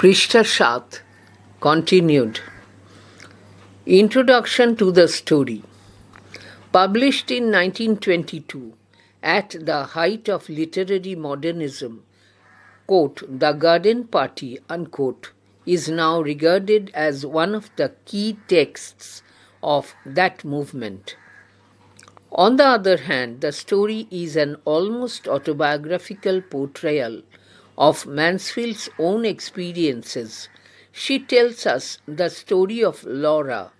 Prishtha 7 continued. Introduction to the story. Published in 1922 at the height of literary modernism, quote, "The Garden Party," unquote, is now regarded as one of the key texts of that movement. On the other hand, the story is an almost autobiographical portrayal of Mansfield's own experiences. She tells us the story of Laura,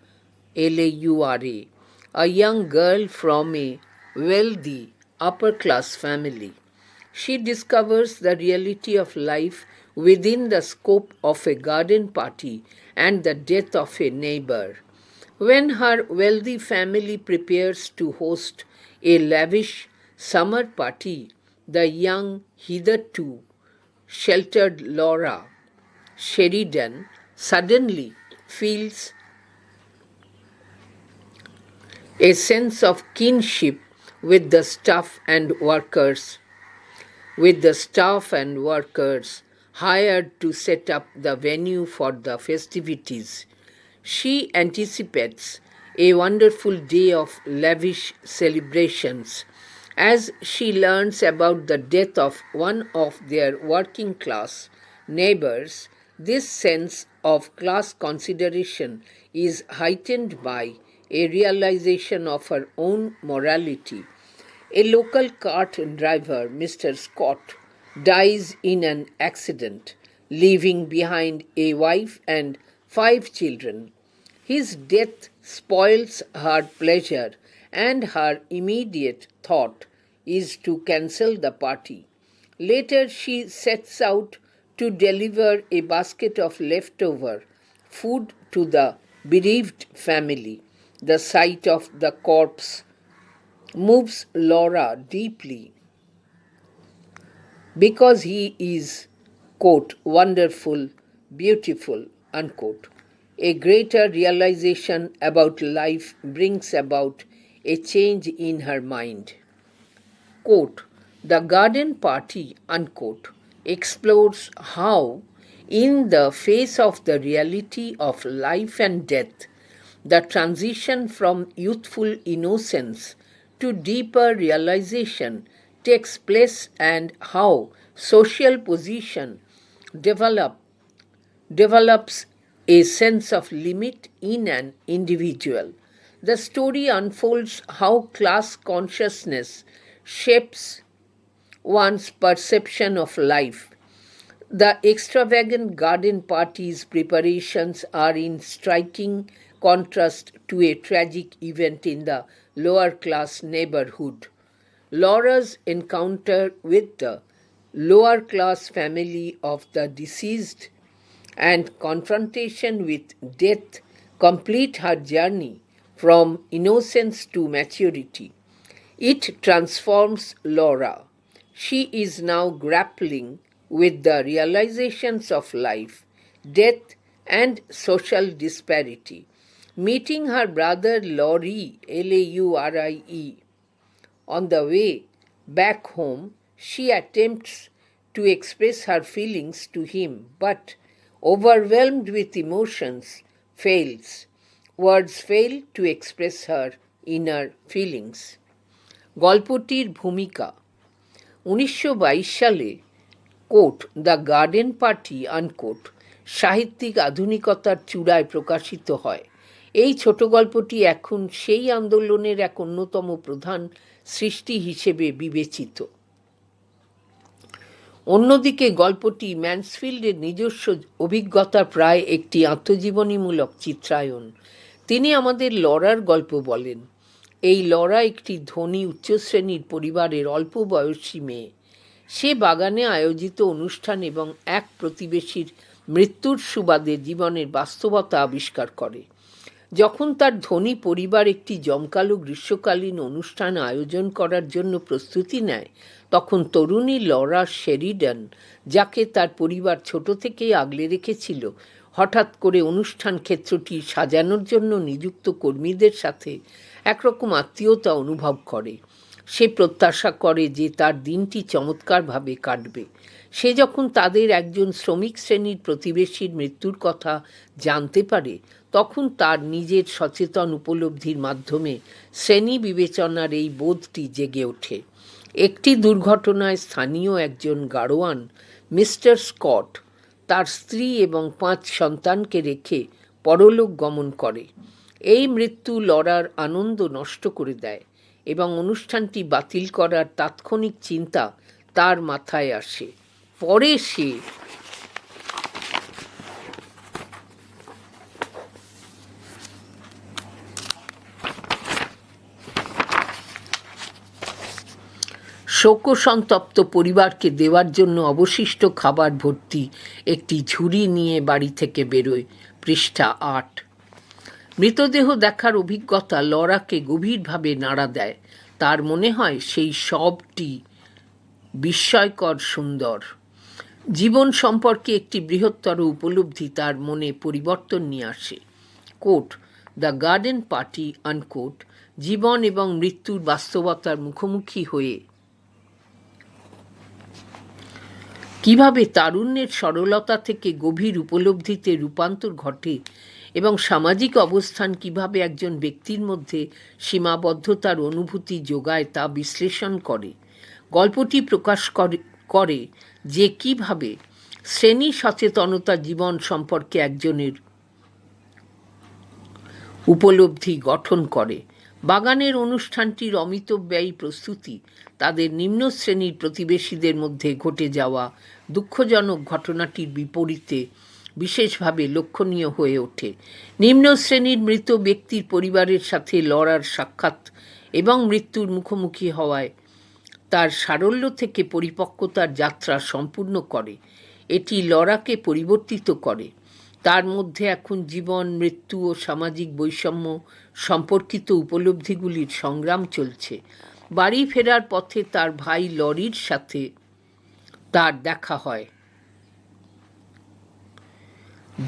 Laura, a young girl from a wealthy upper-class family. She discovers the reality of life within the scope of a garden party and the death of a neighbor. When her wealthy family prepares to host a lavish summer party, the young, hitherto sheltered Laura Sheridan suddenly feels a sense of kinship with the staff and workers hired to set up the venue for the festivities. She anticipates a wonderful day of lavish celebrations. As she learns about the death of one of their working class neighbors, this sense of class consideration is heightened by a realization of her own morality. A local cart driver, Mr. Scott, dies in an accident, leaving behind a wife and 5 children. His death spoils her pleasure, and her immediate thought is to cancel the party. Later, she sets out to deliver a basket of leftover food to the bereaved family. The sight of the corpse moves Laura deeply because he is, quote, wonderful, beautiful, unquote. A greater realization about life brings about a change in her mind. Quote, "The Garden Party," unquote, explores how, in the face of the reality of life and death, the transition from youthful innocence to deeper realization takes place and how social position develops a sense of limit in an individual. The story unfolds how class consciousness shapes one's perception of life. The extravagant garden party's preparations are in striking contrast to a tragic event in the lower class neighborhood. Laura's encounter with the lower class family of the deceased and confrontation with death complete her journey from innocence to maturity. It transforms Laura. She is now grappling with the realizations of life, death, and social disparity. Meeting her brother Laurie, Laurie, on the way back home, she attempts to express her feelings to him, but overwhelmed with emotions, fails. Words fail to express her inner feelings. গল্পটির ভূমিকা 1922 সালে, quote, the garden party, unquote, সাহিত্যিক আধুনিকতার চূড়ায় প্রকাশিত হয়। এই ছোট গল্পটি এখন সেই আন্দোলনের এক অন্যতম প্রধান সৃষ্টি হিসেবে বিবেচিত। অন্যদিকে গল্পটি ম্যানসফিল্ডের নিজস্ব অভিজ্ঞতার প্রায় একটি আত্মজীবনীমূলক চিত্রায়ন। তিনি আমাদের লরার গল্প বলেন। এই লরা একটি ধনী উচ্চশ্রেণীর পরিবারের অল্প বয়সী মেয়ে। সে বাগানে আয়োজিত অনুষ্ঠান এবং এক প্রতিবেশীর মৃত্যুর সুবাদে জীবনের বাস্তবতা আবিষ্কার করে। যখন তার ধনী পরিবার একটি জমকালো গ্রীষ্মকালীন অনুষ্ঠান আয়োজন করার জন্য প্রস্তুতি নেয়, তখন তরুণী লরা শেরিডান, যাকে তার পরিবার ছোট থেকেই আগলে রেখেছিল, হঠাৎ করে অনুষ্ঠান ক্ষেত্রটি সাজানোর জন্য নিযুক্ত কর্মীদের সাথে একরকম আত্মীয়তা অনুভব করে। সে প্রত্যাশা করে যে তার দিনটি চমৎকারভাবে কাটবে। সে যখন তাদের একজন শ্রমিক শ্রেণীর প্রতিবেশীর মৃত্যুর কথা জানতে পারে, তখন তার নিজের সচেতন উপলব্ধির মাধ্যমে শ্রেণী বিবেচনার এই বোধটি জেগে ওঠে। একটি দুর্ঘটনায় স্থানীয় একজন গাড়োয়ান মিস্টার স্কট তার স্ত্রী এবং 5 সন্তানকে রেখে পরলোক গমন করে। এই মৃত্যু লরার আনন্দ নষ্ট করে দেয় এবং অনুষ্ঠানটি বাতিল করার তাৎক্ষণিক চিন্তা তার মাথায় আসে। পরে সে শোকসন্তপ্ত পরিবারকে দেওয়ার জন্য অবশিষ্ট খাবার ভর্তি একটি ঝুড়ি নিয়ে বাড়ি থেকে বেরোয়। পৃষ্ঠা 8। মৃতদেহ দেখার অভিজ্ঞতা লরাকে গভীরভাবে নাড়া দেয়। তার মনে হয় সেই সবটি বিস্ময়কর সুন্দর। জীবন সম্পর্কে একটি বৃহত্তর উপলব্ধি তার মনে পরিবর্তন নিয়ে আসে। Quote, the garden party, unquote, জীবন এবং মৃত্যুর বাস্তবতার মুখোমুখি হয়ে কিভাবে তারুণ্যের সরলতা থেকে গভীর উপলব্ধিতে রূপান্তর ঘটে এবং সামাজিক অবস্থান কিভাবে একজন ব্যক্তির মধ্যে সীমাবদ্ধতার অনুভূতি যোগায় তা বিশ্লেষণ করে। গল্পটি প্রকাশ করে যে কিভাবে শ্রেণী সচেতনতা জীবন সম্পর্কে একজনের উপলব্ধি গঠন করে। বাগানের অনুষ্ঠানটির অমিতব্যয়ী প্রস্তুতি তাদের নিম্ন শ্রেণীর প্রতিবেশীদের মধ্যে ঘটে যাওয়া দুঃখজনক ঘটনাটির বিপরীতে বিশেষভাবে লক্ষণীয় হয়ে ওঠে। নিম্ন শ্রেণীর মৃত ব্যক্তির পরিবারের সাথে লড়ার সাক্ষাৎ এবং মৃত্যুর মুখোমুখি হওয়ায় তার সারল্য থেকে পরিপক্কতার যাত্রা সম্পূর্ণ করে। এটি লরাকে পরিবর্তিত করে। তার মধ্যে এখন জীবন, মৃত্যু ও সামাজিক বৈষম্য সম্পর্কিত উপলব্ধিগুলির সংগ্রাম চলছে। বাড়ি ফেরার পথে তার ভাই লরির সাথে তার দেখা হয়,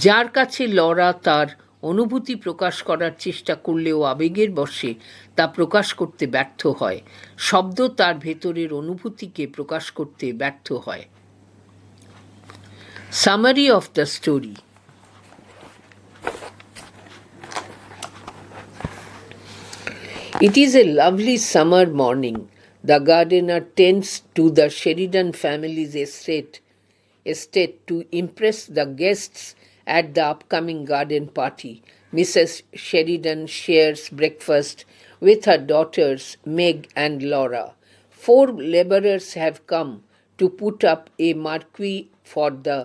যার কাছে লরা তার অনুভূতি প্রকাশ করার চেষ্টা করলেও আবেগের বশে তা প্রকাশ করতে ব্যর্থ হয়। শব্দ তার ভেতরের অনুভূতিকে প্রকাশ করতে ব্যর্থ হয়। Summary of the story. It is a lovely summer morning. The gardener tends to the Sheridan family's estate to impress the guests at the upcoming garden party. Mrs. Sheridan shares breakfast with her daughters Meg and Laura. 4 laborers have come to put up a marquee for the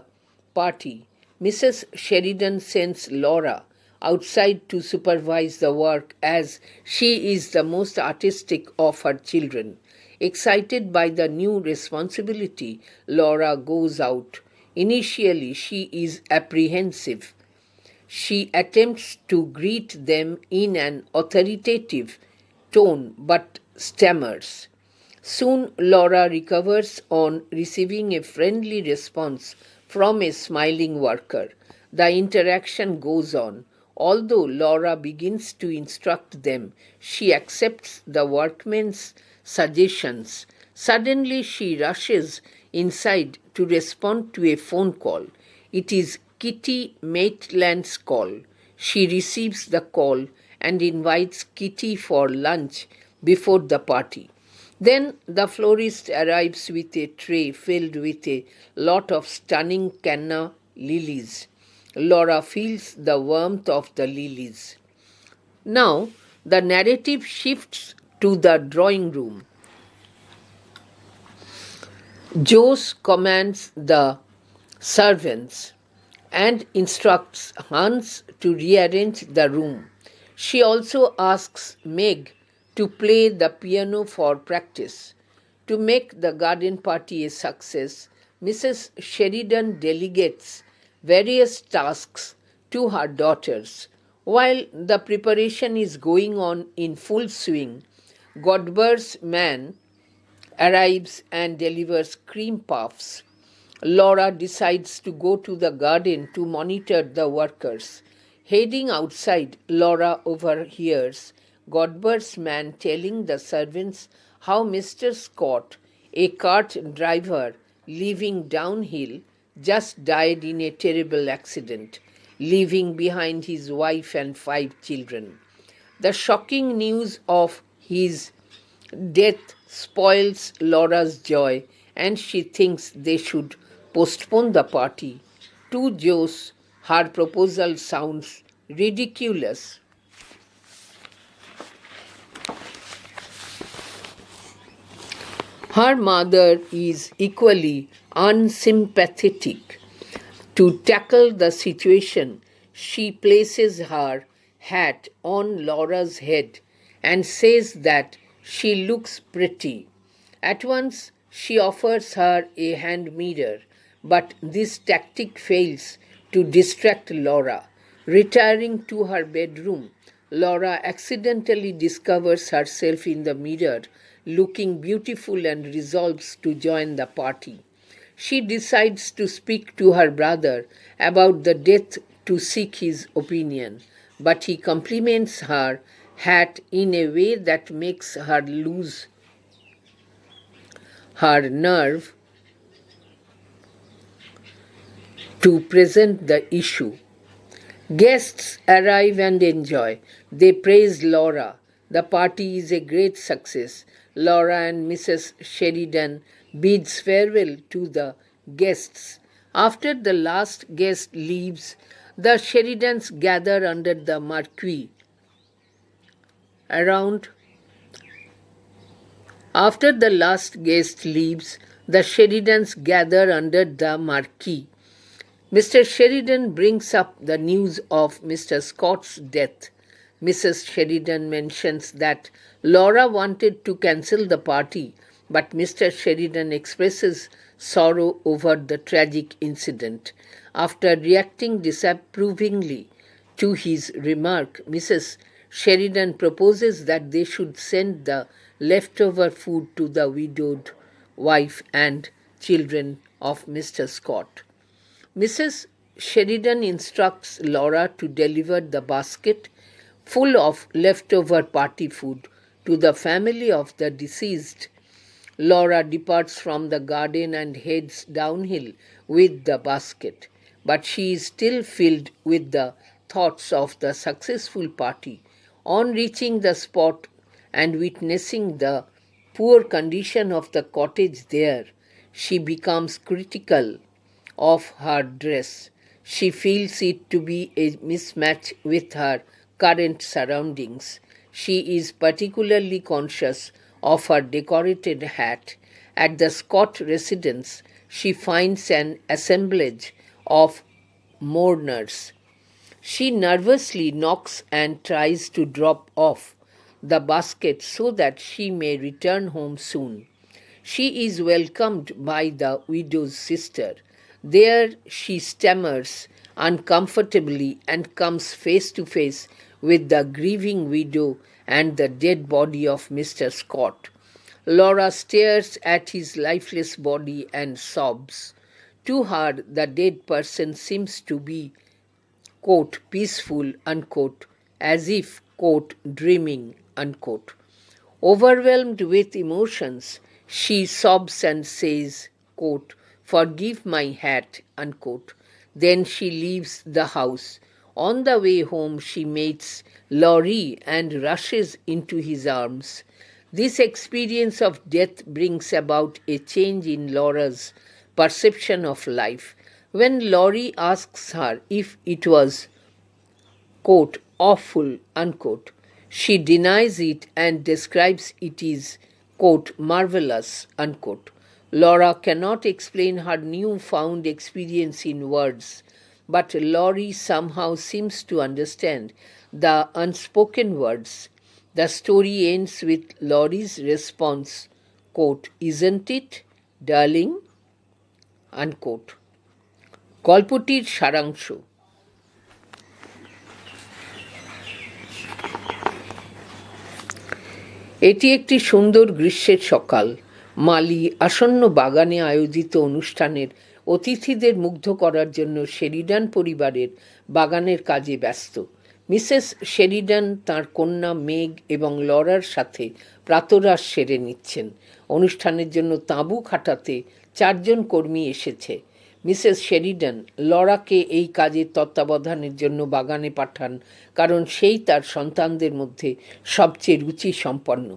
party. Mrs. Sheridan sends Laura outside to supervise the work as she is the most artistic of her children. Excited by the new responsibility, Laura goes out. Initially, she is apprehensive. She attempts to greet them in an authoritative tone but stammers. Soon, Laura recovers on receiving a friendly response from a smiling worker. The interaction goes on. Although Laura begins to instruct them, she accepts the workmen's suggestions. Suddenly, she rushes inside to respond to a phone call. It is Kitty Maitland's call. She receives the call and invites Kitty for lunch before the party. Then the florist arrives with a tray filled with a lot of stunning canna lilies. Laura feels the warmth of the lilies. Now, the narrative shifts to the drawing room. Joe commands the servants and instructs Hans to rearrange the room. She also asks Meg to play the piano for practice. To make the garden party a success, Mrs. Sheridan delegates various tasks to her daughters. While the preparation is going on in full swing, Godber's man arrives and delivers cream puffs. Laura decides to go to the garden to monitor the workers. Heading outside, Laura overhears Godber's man telling the servants how Mr. Scott, a cart driver, living downhill, just died in a terrible accident, leaving behind his wife and 5 children. The shocking news of his death spoils Laura's joy, and she thinks they should postpone the party. To Joe, her proposal sounds ridiculous. Her mother is equally unsympathetic. To tackle the situation, she places her hat on Laura's head and says that she looks pretty. At once, she offers her a hand mirror, but this tactic fails to distract Laura. Retiring to her bedroom, Laura accidentally discovers herself in the mirror, looking beautiful, and resolves to join the party. She decides to speak to her brother about the death to seek his opinion, but he compliments her hat in a way that makes her lose her nerve to present the issue. Guests arrive and enjoy. They praise Laura. The party is a great success. Laura and Mrs. Sheridan bids farewell to the guests. After the last guest leaves, the Sheridans gather under the marquee. After the last guest leaves, the Sheridans gather under the marquee. Mr. Sheridan brings up the news of Mr. Scott's death. Mrs. Sheridan mentions that Laura wanted to cancel the party, but Mr. Sheridan expresses sorrow over the tragic incident. After reacting disapprovingly to his remark, Mrs. Sheridan proposes that they should send the leftover food to the widowed wife and children of Mr. Scott. Mrs. Sheridan instructs Laura to deliver the basket full of leftover party food to the family of the deceased. Laura departs from the garden and heads downhill with the basket, but she is still filled with the thoughts of the successful party. On reaching the spot and witnessing the poor condition of the cottage there, she becomes critical of her dress. She feels it to be a mismatch with her current surroundings. She is particularly conscious of her decorated hat. At the Scott residence, she finds an assemblage of mourners. She nervously knocks and tries to drop off the basket so that she may return home soon. She is welcomed by the widow's sister. There she stammers uncomfortably and comes face to face with the grieving widow and the dead body of Mr. Scott. Laura stares at his lifeless body and sobs. To her, the dead person seems to be, quote, peaceful, unquote, as if, quote, dreaming, unquote. Overwhelmed with emotions, she sobs and says, quote, forgive my hat, unquote. Then she leaves the house. On the way home, she meets Laurie and rushes into his arms. This experience of death brings about a change in Laura's perception of life. When Laurie asks her if it was, quote, awful, unquote, she denies it and describes it as, quote, marvelous, unquote. Laura cannot explain her newfound experience in words, but Laurie somehow seems to understand the unspoken words. The story ends with Laurie's response, quote, isn't it, darling, unquote. গল্পটির সারাংশ। এটি একটি সুন্দর গ্রীষ্মের সকাল। মালি আসন্ন বাগানে আয়োজিত অনুষ্ঠানের অতিথিদের মুগ্ধ করার জন্য শেরিডান পরিবারের বাগানের কাজে ব্যস্ত। মিসেস শেরিডান তাঁর কন্যা মেগ এবং লরার সাথে প্রাতরাশ সেরে নিচ্ছেন। অনুষ্ঠানের জন্য তাঁবু খাটাতে 4জন কর্মী এসেছে। মিসেস শেরিডান লরাকে এই কাজের তত্ত্বাবধানের জন্য বাগানে পাঠান, কারণ সেই তার সন্তানদের মধ্যে সবচেয়ে রুচি সম্পন্ন।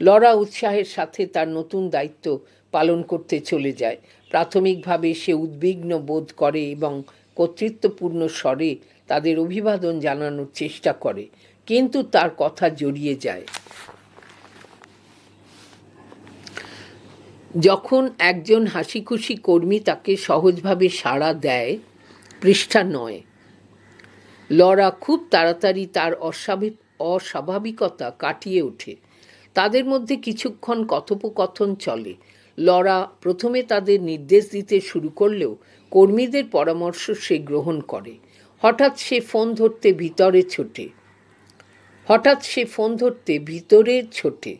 লরা উৎসাহের সাথে তার নতুন দায়িত্ব পালন করতে চলে যায়। প্রাথমিকভাবে সে উদ্বিগ্ন বোধ করে এবং কর্তৃত্বপূর্ণ স্বরে তাদের অভিবাদন জানানোর চেষ্টা করে, কিন্তু তার কথা জড়িয়ে যায় যখন একজন হাসিখুশি কর্মী তাকে সহজভাবে সাড়া দেয়। পৃষ্ঠা 9। লরা খুব তাড়াতাড়ি তার অস্বাভাবিকতা কাটিয়ে ওঠে। তাদের মধ্যে কিছুক্ষণ কথোপকথন চলে। লরা প্রথমে তাদের নির্দেশ দিতে শুরু করলেও কর্মীদের পরামর্শ সে গ্রহণ করে। হঠাৎ সে ফোন ধরতে ভিতরে ছোটে।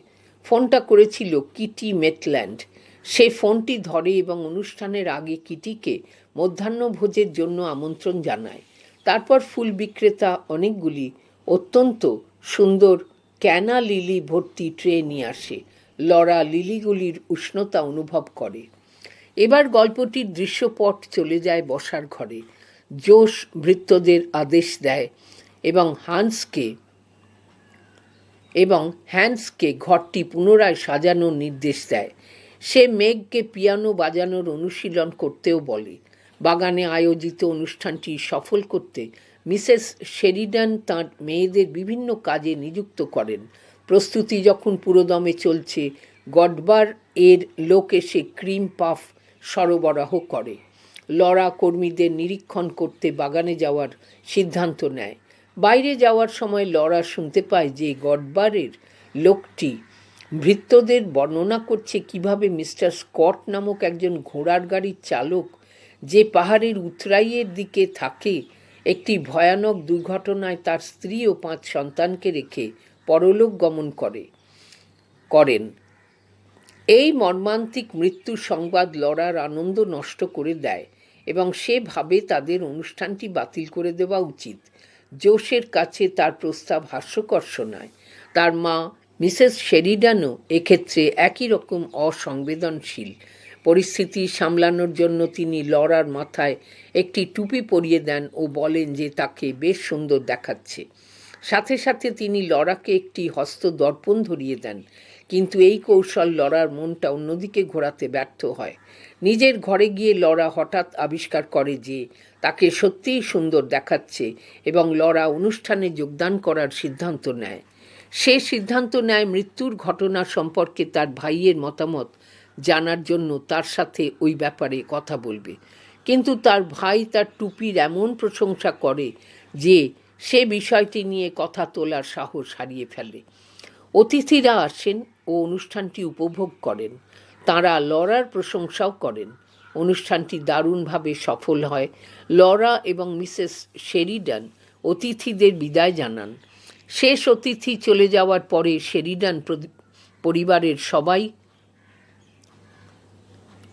ফোনটা করেছিল কিটি মেটল্যান্ড। সে ফোনটি ধরে এবং অনুষ্ঠানের আগে কিটিকে মধ্যাহ্নভোজের জন্য আমন্ত্রণ জানায়। তারপর ফুল বিক্রেতা অনেকগুলি অত্যন্ত সুন্দর ক্যানা লিলি ভর্তি ট্রে নিয়ে আসে। লরা লিলিগুলির উষ্ণতা অনুভব করে। এবার গল্পটির দৃশ্যপট চলে যায় বসার ঘরে। জোশ ভৃত্যদের আদেশ দেয় এবং হ্যান্সকে ঘরটি পুনরায় সাজানোর নির্দেশ দেয়। সে মেঘকে পিয়ানো বাজানোর অনুশীলন করতেও বলে। বাগানে আয়োজিত অনুষ্ঠানটি সফল করতে মিসেস শেরিডান তাঁর মেয়েদের বিভিন্ন কাজে নিযুক্ত করেন। প্রস্তুতি যখন পুরোদমে চলছে, গডবার এর লোক এসে ক্রিম পাফ সরবরাহ করে। লরা কর্মীদের নিরীক্ষণ করতে বাগানে যাওয়ার সিদ্ধান্ত নেয়। বাইরে যাওয়ার সময় লরা শুনতে পায় যে গডবারের লোকটি ভৃত্যদের বর্ণনা করছে কিভাবে মিস্টার স্কট নামক একজন ঘোড়ার গাড়ির চালক, যে পাহাড়ের উতরাইয়ের দিকে থাকে, একটি ভয়ানক দুর্ঘটনায় তার স্ত্রী ও 5 সন্তানকে রেখে পরলোক গমন করেন। এই মর্মান্তিক মৃত্যুর সংবাদ লরার আনন্দ নষ্ট করে দেয় এবং সে ভাবে তাদের অনুষ্ঠানটি বাতিল করে দেওয়া উচিত। জোশের কাছে তার প্রস্তাব হাস্যকর শোনায়। তার মা মিসেস শেরিডানও এক্ষেত্রে একই রকম অসংবেদনশীল। পরিস্থিতি সামলানোর জন্য তিনি লরার মাথায় একটি টুপি পরিয়ে দেন ও বলেন যে তাকে বেশ সুন্দর দেখাচ্ছে। সাথে সাথে তিনি লরাকে একটি হস্তদর্পণ ধরিয়ে দেন, কিন্তু এই কৌশল লরার মনটা অন্যদিকে ঘোরাতে ব্যর্থ হয়। নিজের ঘরে গিয়ে লরা হঠাৎ আবিষ্কার করে যে তাকে সত্যিই সুন্দর দেখাচ্ছে এবং লরা অনুষ্ঠানে যোগদান করার সিদ্ধান্ত নেয়। সে সিদ্ধান্ত নেয় মৃত্যুর ঘটনা সম্পর্কে তার ভাইয়ের মতামত জানার জন্য তার সাথে ওই ব্যাপারে কথা বলবে, কিন্তু তার ভাই তার টুপির এমন প্রশংসা করে যে সে বিষয়টি নিয়ে কথা তোলার সাহস হারিয়ে ফেলে। অতিথিরা আসেন ও অনুষ্ঠানটি উপভোগ করেন। তাঁরা লরার প্রশংসাও করেন। অনুষ্ঠানটি দারুণভাবে সফল হয়। লরা এবং মিসেস শেরিডান অতিথিদের বিদায় জানান। শেষ অতিথি চলে যাওয়ার পরে শেরিডান পরিবারের সবাই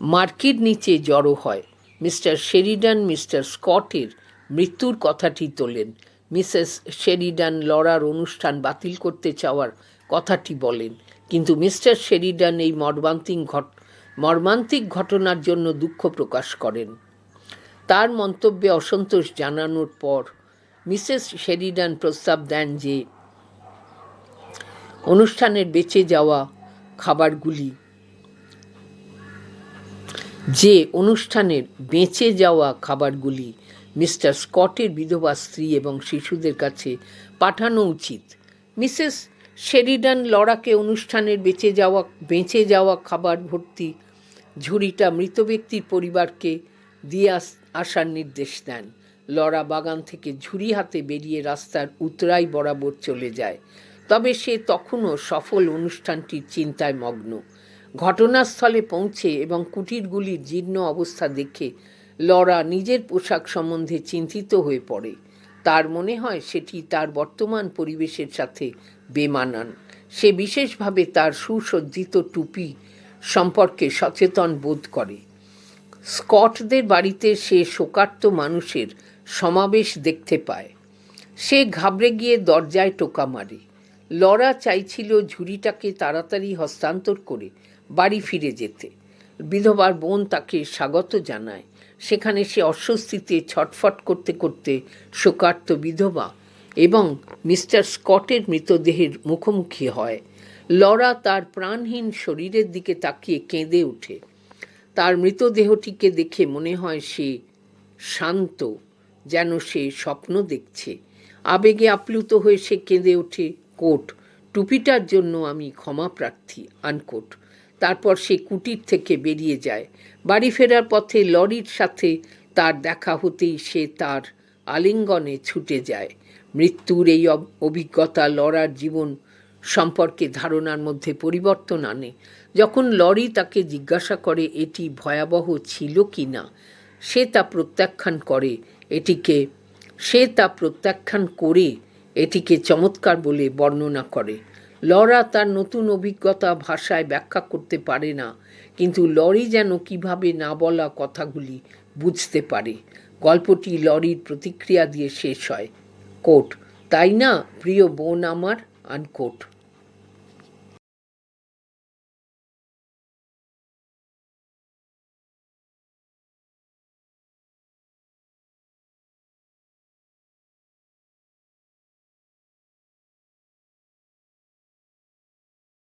মার্কির নিচে জড়ো হয়। মিস্টার শেরিডান মিস্টার স্কটের মৃত্যুর কথাটি তোলেন। মিসেস শেরিডান লরার অনুষ্ঠান বাতিল করতে চাওয়ার কথাটি বলেন, কিন্তু মিস্টার শেরিডান এই মর্মান্তিক ঘটনার জন্য দুঃখ প্রকাশ করেন। তার মন্তব্যে অসন্তোষ জানানোর পর মিসেস শেরিডান প্রস্তাব দেন যে অনুষ্ঠানের বেঁচে যাওয়া খাবারগুলি মিস্টার স্কটের বিধবা স্ত্রী এবং শিশুদের কাছে পাঠানো উচিত। মিসেস শেরিডান লরাকে অনুষ্ঠানের বেঁচে যাওয়া খাবার ভর্তি ঝুড়িটা মৃত ব্যক্তির পরিবারকে দিয়ে আসার নির্দেশ দেন। লরা বাগান থেকে ঝুড়ি হাতে বেরিয়ে রাস্তার উতরাই বরাবর চলে যায়, তবে সে তখনও সফল অনুষ্ঠানটির চিন্তায় মগ্ন। ঘটনাস্থলে পৌঁছে এবং কুটিরগুলির জীর্ণ অবস্থা দেখে লরা নিজের পোশাক সম্বন্ধে চিন্তিত হয়ে পড়ে। তার মনে হয় সেটি তার বর্তমান পরিবেশের সাথে বেমানান। সে বিশেষভাবে তার সুসজ্জিত টুপি সম্পর্কে সচেতন বোধ করে। স্কটদের বাড়িতে সে শোকার্ত মানুষের সমাবেশ দেখতে পায়। সে ঘাবড়ে গিয়ে দরজায় টোকা মারে। লরা চাইছিল ঝুড়িটাকে তাড়াতাড়ি হস্তান্তর করে বাড়ি ফিরে যেতে। বিধবার বোন তাকে স্বাগত জানায়। সেখানে সে অস্বস্তিতে ছটফট করতে করতে শোকার্ত বিধবা এবং মিস্টার স্কটের মৃতদেহের মুখোমুখি হয়। লরা তার প্রাণহীন শরীরের দিকে তাকিয়ে কেঁদে ওঠে। তার মৃতদেহটিকে দেখে মনে হয় সে শান্ত, যেন সে স্বপ্ন দেখছে। আবেগে আপ্লুত হয়ে সে কেঁদে ওঠে, কোট, টুপিটার জন্য আমি ক্ষমা প্রার্থী, আনকোট। তারপর সে কুটির থেকে বেরিয়ে যায়। বাড়ি ফেরার পথে লরির সাথে তার দেখা হতেই সে তার আলিঙ্গনে ছুটে যায়। মৃত্যুর এই অভিজ্ঞতা লরার জীবন সম্পর্কে ধারণার মধ্যে পরিবর্তন আনে। যখন লরি তাকে জিজ্ঞাসা করে এটি ভয়াবহ ছিল কি না, সে তা প্রত্যাখ্যান করে এটিকে চমৎকার বলে বর্ণনা করে। লরা তার নতুন অভিজ্ঞতা ভাষায় ব্যাখ্যা করতে পারে না, কিন্তু লরি যেন কিভাবে না বলা কথাগুলি বুঝতে পারে। গল্পটি লরির প্রতিক্রিয়া দিয়ে শেষ হয়, কোট, তাই না প্রিয় বোন আমার, আনকোট।